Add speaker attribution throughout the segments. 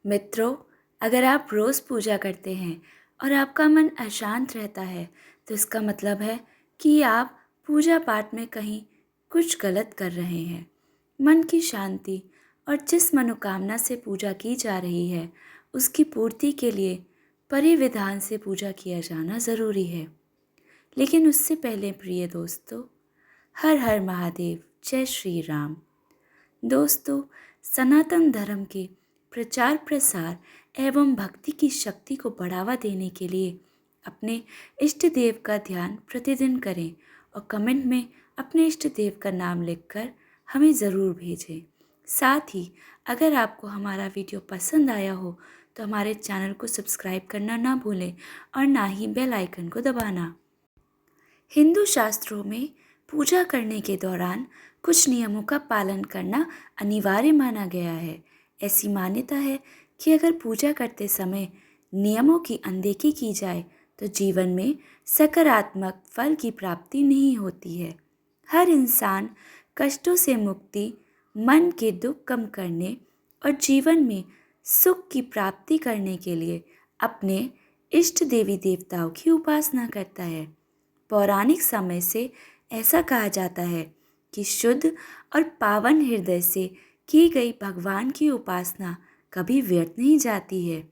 Speaker 1: मित्रों, अगर आप रोज़ पूजा करते हैं और आपका मन अशांत रहता है, तो इसका मतलब है कि आप पूजा पाठ में कहीं कुछ गलत कर रहे हैं। मन की शांति और जिस मनोकामना से पूजा की जा रही है, उसकी पूर्ति के लिए परिविधान से पूजा किया जाना ज़रूरी है। लेकिन उससे पहले प्रिय दोस्तों, हर हर महादेव, जय श्री राम। दोस्तों, सनातन धर्म के प्रचार प्रसार एवं भक्ति की शक्ति को बढ़ावा देने के लिए अपने इष्ट देव का ध्यान प्रतिदिन करें और कमेंट में अपने इष्ट देव का नाम लिखकर हमें ज़रूर भेजें। साथ ही अगर आपको हमारा वीडियो पसंद आया हो तो हमारे चैनल को सब्सक्राइब करना ना भूलें और ना ही बेल आइकन को दबाना। हिंदू शास्त्रों में पूजा करने के दौरान कुछ नियमों का पालन करना अनिवार्य माना गया है। ऐसी मान्यता है कि अगर पूजा करते समय नियमों की अनदेखी की जाए तो जीवन में सकारात्मक फल की प्राप्ति नहीं होती है। हर इंसान कष्टों से मुक्ति, मन के दुख कम करने और जीवन में सुख की प्राप्ति करने के लिए अपने इष्ट देवी देवताओं की उपासना करता है। पौराणिक समय से ऐसा कहा जाता है कि शुद्ध और पावन हृदय से की गई भगवान की उपासना कभी व्यर्थ नहीं जाती है।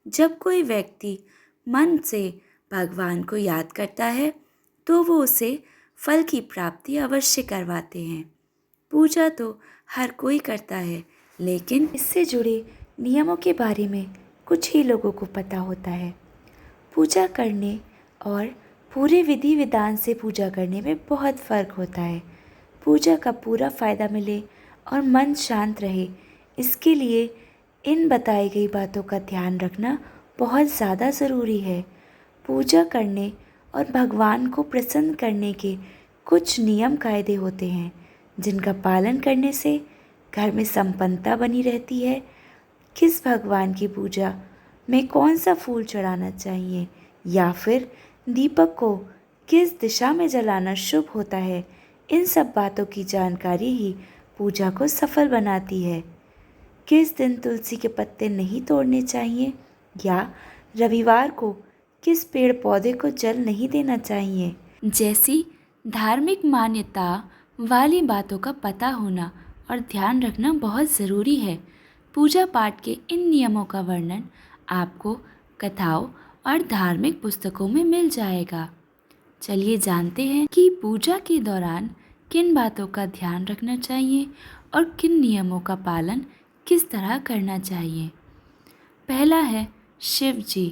Speaker 1: जब कोई व्यक्ति मन से भगवान को याद करता है तो वो उसे फल की प्राप्ति अवश्य करवाते हैं। पूजा तो हर कोई करता है, लेकिन इससे जुड़े नियमों के बारे में कुछ ही लोगों को पता होता है। पूजा करने और पूरे विधि विधान से पूजा करने में बहुत फ़र्क होता है। पूजा का पूरा फ़ायदा मिले और मन शांत रहे, इसके लिए इन बताई गई बातों का ध्यान रखना बहुत ज़्यादा ज़रूरी है। पूजा करने और भगवान को प्रसन्न करने के कुछ नियम कायदे होते हैं, जिनका पालन करने से घर में संपन्नता बनी रहती है। किस भगवान की पूजा में कौन सा फूल चढ़ाना चाहिए या फिर दीपक को किस दिशा में जलाना शुभ होता है, इन सब बातों की जानकारी ही पूजा को सफल बनाती है। किस दिन तुलसी के पत्ते नहीं तोड़ने चाहिए या रविवार को किस पेड़ पौधे को जल नहीं देना चाहिए, जैसी धार्मिक मान्यता वाली बातों का पता होना और ध्यान रखना बहुत ज़रूरी है। पूजा पाठ के इन नियमों का वर्णन आपको कथाओं और धार्मिक पुस्तकों में मिल जाएगा। चलिए जानते हैं कि पूजा के दौरान किन बातों का ध्यान रखना चाहिए और किन नियमों का पालन किस तरह करना चाहिए। पहला है शिव जी,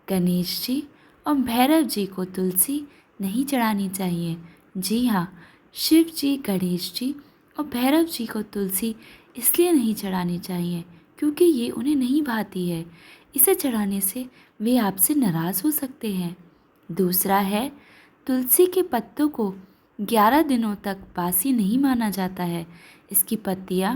Speaker 1: गणेश जी और भैरव जी को तुलसी नहीं चढ़ानी चाहिए। जी हाँ, शिव जी, गणेश जी और भैरव जी को तुलसी इसलिए नहीं चढ़ानी चाहिए क्योंकि ये उन्हें नहीं भाती है। इसे चढ़ाने से वे आपसे नाराज़ हो सकते हैं। दूसरा है, तुलसी के पत्तों को 11 दिनों तक बासी नहीं माना जाता है। इसकी पत्तियाँ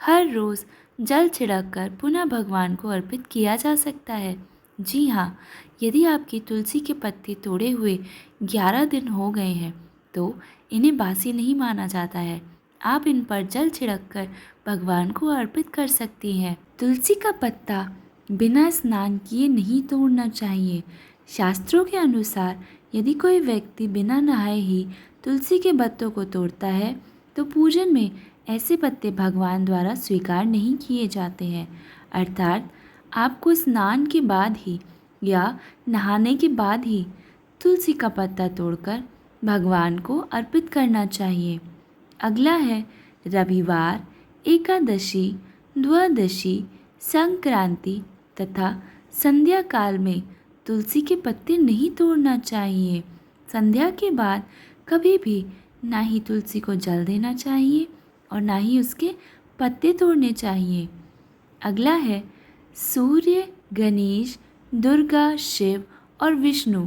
Speaker 1: हर रोज़ जल छिड़क कर पुनः भगवान को अर्पित किया जा सकता है। जी हाँ, यदि आपकी तुलसी के पत्ते तोड़े हुए 11 दिन हो गए हैं तो इन्हें बासी नहीं माना जाता है। आप इन पर जल छिड़क कर भगवान को अर्पित कर सकती हैं। तुलसी का पत्ता बिना स्नान किए नहीं तोड़ना चाहिए। शास्त्रों के अनुसार यदि कोई व्यक्ति बिना नहाए ही तुलसी के पत्तों को तोड़ता है तो पूजन में ऐसे पत्ते भगवान द्वारा स्वीकार नहीं किए जाते हैं। अर्थात आपको स्नान के बाद ही या नहाने के बाद ही तुलसी का पत्ता तोड़कर भगवान को अर्पित करना चाहिए। अगला है रविवार, एकादशी, द्वादशी, संक्रांति तथा संध्या काल में तुलसी के पत्ते नहीं तोड़ना चाहिए। संध्या के बाद कभी भी ना ही तुलसी को जल देना चाहिए और ना ही उसके पत्ते तोड़ने चाहिए। अगला है सूर्य, गणेश, दुर्गा, शिव और विष्णु,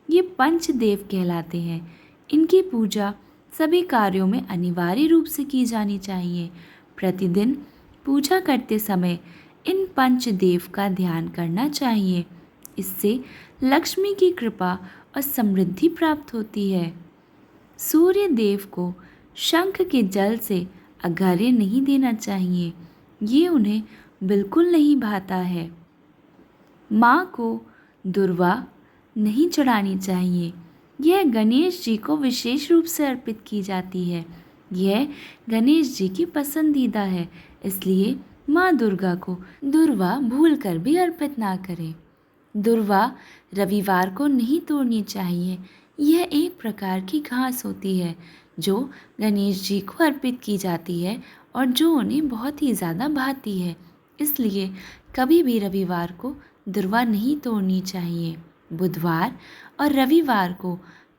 Speaker 1: ये पंचदेव कहलाते हैं। इनकी पूजा सभी कार्यों में अनिवार्य रूप से की जानी चाहिए। प्रतिदिन पूजा करते समय इन पंचदेव का ध्यान करना चाहिए। इससे लक्ष्मी की कृपा और समृद्धि प्राप्त होती है। सूर्य देव को शंख के जल से अर्घ्य नहीं देना चाहिए। ये उन्हें बिल्कुल नहीं भाता है। माँ को दुर्वा नहीं चढ़ानी चाहिए। यह गणेश जी को विशेष रूप से अर्पित की जाती है। यह गणेश जी की पसंदीदा है, इसलिए माँ दुर्गा को दुर्वा भूलकर भी अर्पित ना करें। दुर्वा रविवार को नहीं तोड़नी चाहिए। यह एक प्रकार की घास होती है जो गणेश जी को अर्पित की जाती है और जो उन्हें बहुत ही ज़्यादा भाती है, इसलिए कभी भी रविवार को दुर्वा नहीं तोड़नी चाहिए। बुधवार और रविवार को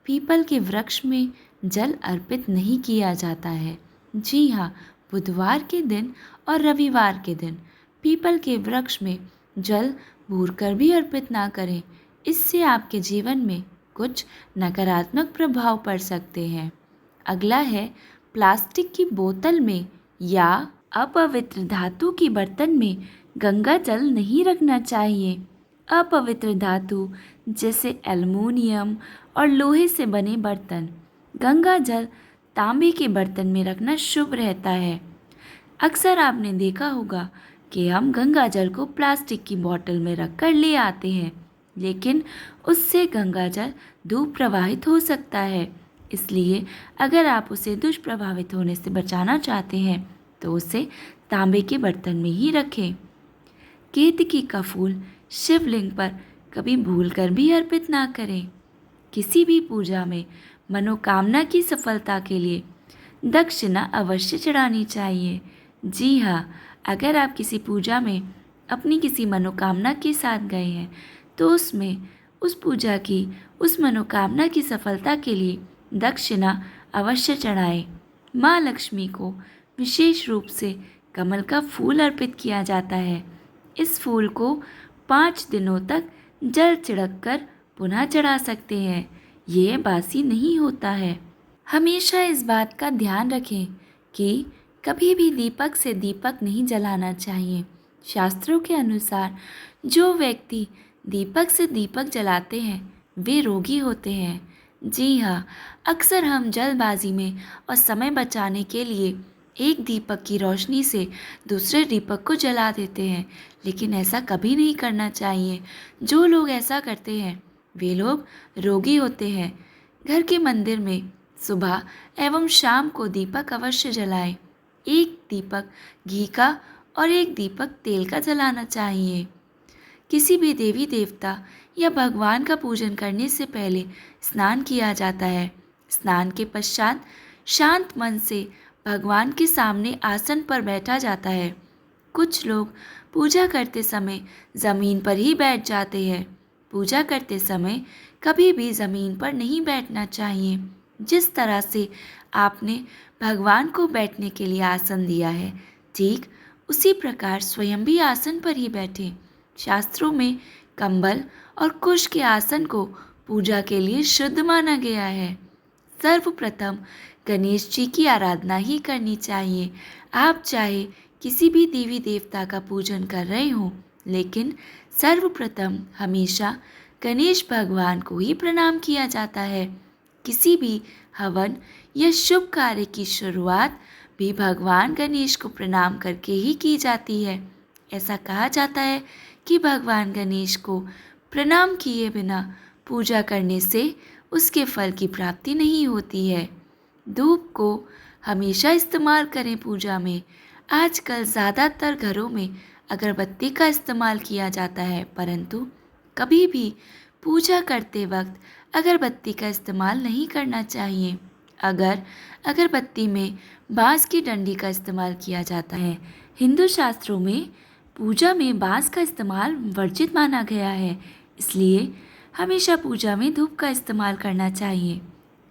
Speaker 1: पीपल के वृक्ष में जल अर्पित नहीं किया जाता है। जी हाँ, बुधवार के दिन और रविवार के दिन पीपल के वृक्ष में जल भूलकर भी अर्पित ना करें। इससे आपके जीवन में कुछ नकारात्मक प्रभाव पड़ सकते हैं। अगला है, प्लास्टिक की बोतल में या अपवित्र धातु की बर्तन में गंगा जल नहीं रखना चाहिए। अपवित्र धातु जैसे एल्युमिनियम और लोहे से बने बर्तन, गंगा जल तांबे के बर्तन में रखना शुभ रहता है। अक्सर आपने देखा होगा कि हम गंगा जल को प्लास्टिक की बोतल में रखकर ले आते हैं, लेकिन उससे गंगा जल दुष्प्रभावित हो सकता है। इसलिए अगर आप उसे दुष्प्रभावित होने से बचाना चाहते हैं तो उसे तांबे के बर्तन में ही रखें। केतकी का फूल शिवलिंग पर कभी भूलकर भी अर्पित ना करें। किसी भी पूजा में मनोकामना की सफलता के लिए दक्षिणा अवश्य चढ़ानी चाहिए। जी हाँ, अगर आप किसी पूजा में अपनी किसी मनोकामना के साथ गए हैं तो उसमें उस पूजा की उस मनोकामना की सफलता के लिए दक्षिणा अवश्य चढ़ाएं। माँ लक्ष्मी को विशेष रूप से कमल का फूल अर्पित किया जाता है। इस फूल को 5 दिनों तक जल छिड़क कर पुनः चढ़ा सकते हैं। ये बासी नहीं होता है। हमेशा इस बात का ध्यान रखें कि कभी भी दीपक से दीपक नहीं जलाना चाहिए। शास्त्रों के अनुसार जो व्यक्ति दीपक से दीपक जलाते हैं वे रोगी होते हैं। जी हाँ, अक्सर हम जल्दबाजी में और समय बचाने के लिए एक दीपक की रोशनी से दूसरे दीपक को जला देते हैं, लेकिन ऐसा कभी नहीं करना चाहिए। जो लोग ऐसा करते हैं वे लोग रोगी होते हैं। घर के मंदिर में सुबह एवं शाम को दीपक अवश्य जलाएं। एक दीपक घी का और एक दीपक तेल का जलाना चाहिए। किसी भी देवी देवता या भगवान का पूजन करने से पहले स्नान किया जाता है। स्नान के पश्चात शांत मन से भगवान के सामने आसन पर बैठा जाता है। कुछ लोग पूजा करते समय ज़मीन पर ही बैठ जाते हैं। पूजा करते समय कभी भी ज़मीन पर नहीं बैठना चाहिए। जिस तरह से आपने भगवान को बैठने के लिए आसन दिया है, ठीक उसी प्रकार स्वयं भी आसन पर ही बैठें। शास्त्रों में कंबल और कुश के आसन को पूजा के लिए शुद्ध माना गया है। सर्वप्रथम गणेश जी की आराधना ही करनी चाहिए। आप चाहे किसी भी देवी देवता का पूजन कर रहे हो, लेकिन सर्वप्रथम हमेशा गणेश भगवान को ही प्रणाम किया जाता है। किसी भी हवन या शुभ कार्य की शुरुआत भी भगवान गणेश को प्रणाम करके ही की जाती है। ऐसा कहा जाता है कि भगवान गणेश को प्रणाम किए बिना पूजा करने से उसके फल की प्राप्ति नहीं होती है। धूप को हमेशा इस्तेमाल करें पूजा में। आजकल ज़्यादातर घरों में अगरबत्ती का इस्तेमाल किया जाता है, परंतु कभी भी पूजा करते वक्त अगरबत्ती का इस्तेमाल नहीं करना चाहिए। अगर अगरबत्ती में बाँस की डंडी का इस्तेमाल किया जाता है। हिंदू शास्त्रों में पूजा में बाँस का इस्तेमाल वर्जित माना गया है, इसलिए हमेशा पूजा में धूप का इस्तेमाल करना चाहिए।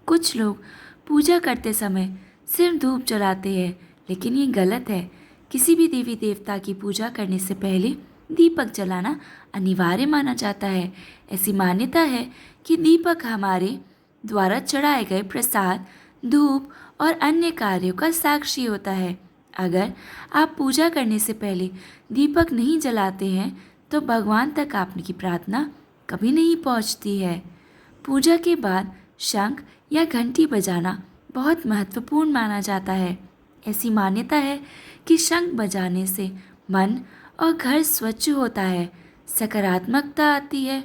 Speaker 1: कुछ लोग पूजा करते समय सिर्फ धूप जलाते हैं, लेकिन ये गलत है। किसी भी देवी देवता की पूजा करने से पहले दीपक जलाना अनिवार्य माना जाता है। ऐसी मान्यता है कि दीपक हमारे द्वारा चढ़ाए गए प्रसाद, धूप और अन्य कार्यों का साक्षी होता है। अगर आप पूजा करने से पहले दीपक नहीं जलाते हैं तो भगवान तक आपकी प्रार्थना कभी नहीं पहुंचती है। पूजा के बाद शंख या घंटी बजाना बहुत महत्वपूर्ण माना जाता है। ऐसी मान्यता है कि शंख बजाने से मन और घर स्वच्छ होता है, सकारात्मकता आती है।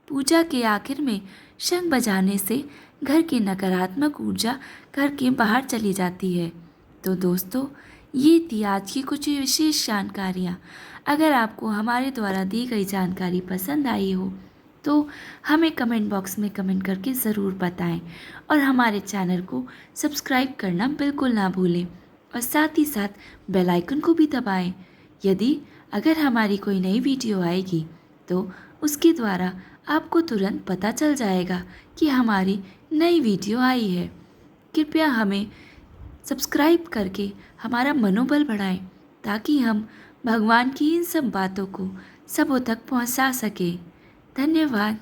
Speaker 1: पूजा के आखिर में शंख बजाने से घर की नकारात्मक ऊर्जा घर के बाहर चली जाती है। तो दोस्तों, ये थी आज की कुछ विशेष जानकारियाँ। अगर आपको हमारे द्वारा दी गई जानकारी पसंद आई हो तो हमें कमेंट बॉक्स में कमेंट करके ज़रूर बताएं और हमारे चैनल को सब्सक्राइब करना बिल्कुल ना भूलें और साथ ही साथ बेल आइकन को भी दबाएं। यदि अगर हमारी कोई नई वीडियो आएगी तो उसके द्वारा आपको तुरंत पता चल जाएगा कि हमारी नई वीडियो आई है। कृपया हमें सब्सक्राइब करके हमारा मनोबल बढ़ाएं ताकि हम भगवान की इन सब बातों को सबों तक पहुंचा सकें। धन्यवाद।